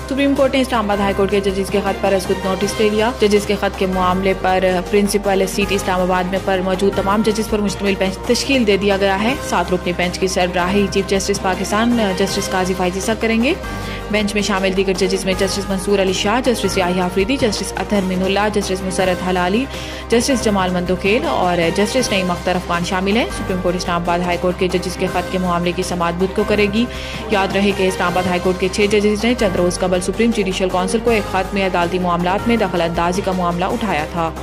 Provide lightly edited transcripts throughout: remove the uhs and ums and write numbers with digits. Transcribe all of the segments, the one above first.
Supreme court ने Islamabad high court के जजेस के खत पर खुद नोटिस ले लिया। जजेस के खत के मामले पर प्रिंसिपल सीट इस्लामाबाद में पर मौजूद तमाम जजेस पर मुश्तमिल बेंच तश्कील दे दिया गया है। 7 रुकनी बेंच की सरबराही chief justice Pakistan justice Qazi Faez Isa करेंगे। बेंच में शामिल दीगर जजेस में justice Mansoor Ali Shah, justice Yahya Afridi, justice Athar Minallah, justice Musarrat Hilali, justice Jamal Mandokhail और जस्टिस नईम अख्तर अफगान शामिल हैं। Supreme court Islamabad high court के जजेस के खत के मामले की समाअत बुध को करेगी। याद रहे कि इस्लामाबाद हाई कोर्ट के 6 जजेस ने चंद रोज कबल सुप्रीम जुडिशल काउंसिल को एक खत में अदालती मामलात में दखल अंदाजी का मामला उठाया था।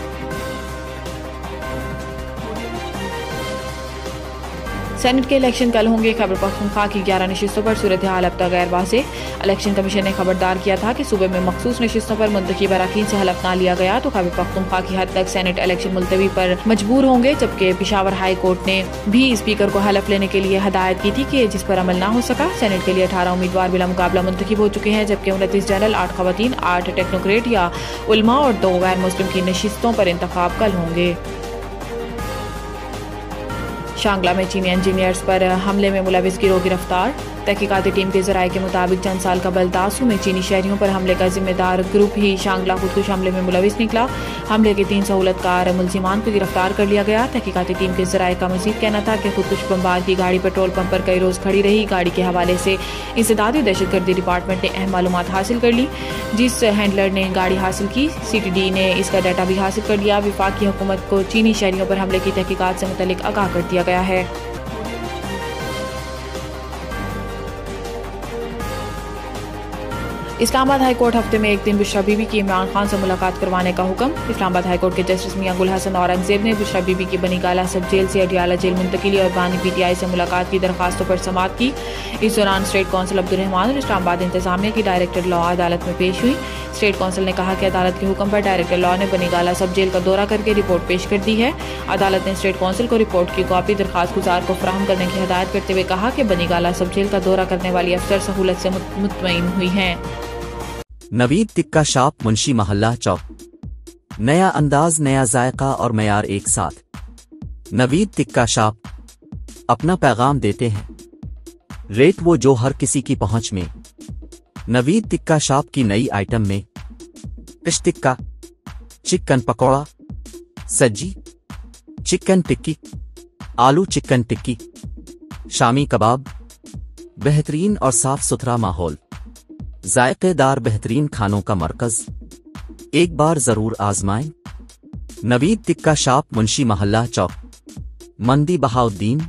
सेनेट के इलेक्शन कल होंगे। खैबर पख्तूनख्वा की 11 नशिस्तों पर सूरत हाल अब तक गैर वाज़ेह। इलेक्शन कमीशन ने खबरदार किया था कि सूबे में मखसूस नशिस्तों पर मुंतखब अरकान से हलफ ना लिया गया तो खैबर पख्तूनख्वा की हद तक सेनेट इलेक्शन मुलतवी पर मजबूर होंगे। जबकि पेशावर हाई कोर्ट ने भी स्पीकर को हलफ लेने के लिए हदायत की थी कि जिस पर अमल ना हो सका। सेनेट के लिए 18 उम्मीदवार बिला मुकाबला मुंतखब हो चुके हैं, जबकि 29 जनरल, 8 खवातीन, 8 टेक्नोक्रेट या उलमा और 2 गैर मुस्लिम की नशिस्तों पर इंतखाब कल होंगे। शांगला में चीनी इंजीनियर्स पर हमले में मुलविस गिरोह गिरफ्तार। तहकीकाती टीम के जराये के मुताबिक चंद साल कबल दासू में चीनी शहरियों पर हमले का जिम्मेदार ग्रुप ही शांगला खुदकुश हमले में मुलविस निकला। हमले के 3 सहूलतकार मुलजिमान को गिरफ्तार कर लिया गया। तहकीकाती टीम के जराये का मजीद कहना था कि खुदकुश बमबार की गाड़ी पेट्रोल पंप पर कई रोज खड़ी रही। गाड़ी के हवाले से इंसदादी दहशतगर्दी डिपार्टमेंट ने अहम मालूमात हासिल कर ली। जिस हैंडलर ने गाड़ी हासिल की, CTD ने इसका डाटा भी हासिल कर लिया। वफाकी हुकूमत को चीनी शहरियों पर हमले की तहकीकात से मुतल्लिक आगाह कर दिया गया है। इस्लामाबाद हाई कोर्ट हफ्ते में एक दिन बुशरा बीबी की इमरान खान से मुलाकात करवाने का हुक्म। इस्लामाबाद हाई कोर्ट के जस्टिस मियां गुल हसन औरंगजेब ने बुशरा बीबी की बनीगाला सब जेल से अडियाला जेल मुंतकिली और बानी PTI से मुलाकात की दरखास्तों पर समाअत की। इस दौरान स्टेट काउंसिल अब्दुल रहमान और इस्लामाबाद इंतजामिया की डायरेक्टर लॉ अदालत में पेश हुई। स्टेट काउंसिल ने कहा कि अदालत के हुक्म पर डायरेक्टर लॉ ने बनीगाला सब जेल का दौरा करके रिपोर्ट पेश कर दी है। अदालत ने स्टेट काउंसिल को रिपोर्ट की कॉपी दरखास्त गुजार को फराहम करने की हिदायत करते हुए कहा कि बनीगाला सब जेल का दौरा करने वाली अफसर सहूलत से मुतमईन हुई हैं। नवीद टिक्का शॉप मुंशी महल्ला चौक, नया अंदाज, नया जायका और मयार एक साथ। नवीद टिक्का शॉप अपना पैगाम देते हैं, रेट वो जो हर किसी की पहुंच में। नवीद टिक्का शॉप की नई आइटम में फिश टिक्का, चिकन पकौड़ा, सज्जी, चिकन टिक्की, आलू चिकन टिक्की, शामी कबाब, बेहतरीन और साफ सुथरा माहौल, जायकेदार बेहतरीन खानों का मरकज, एक बार जरूर आजमाएं। नवीद टिक्का शॉप मुंशी महल्ला चौक, मंदी बहाउद्दीन।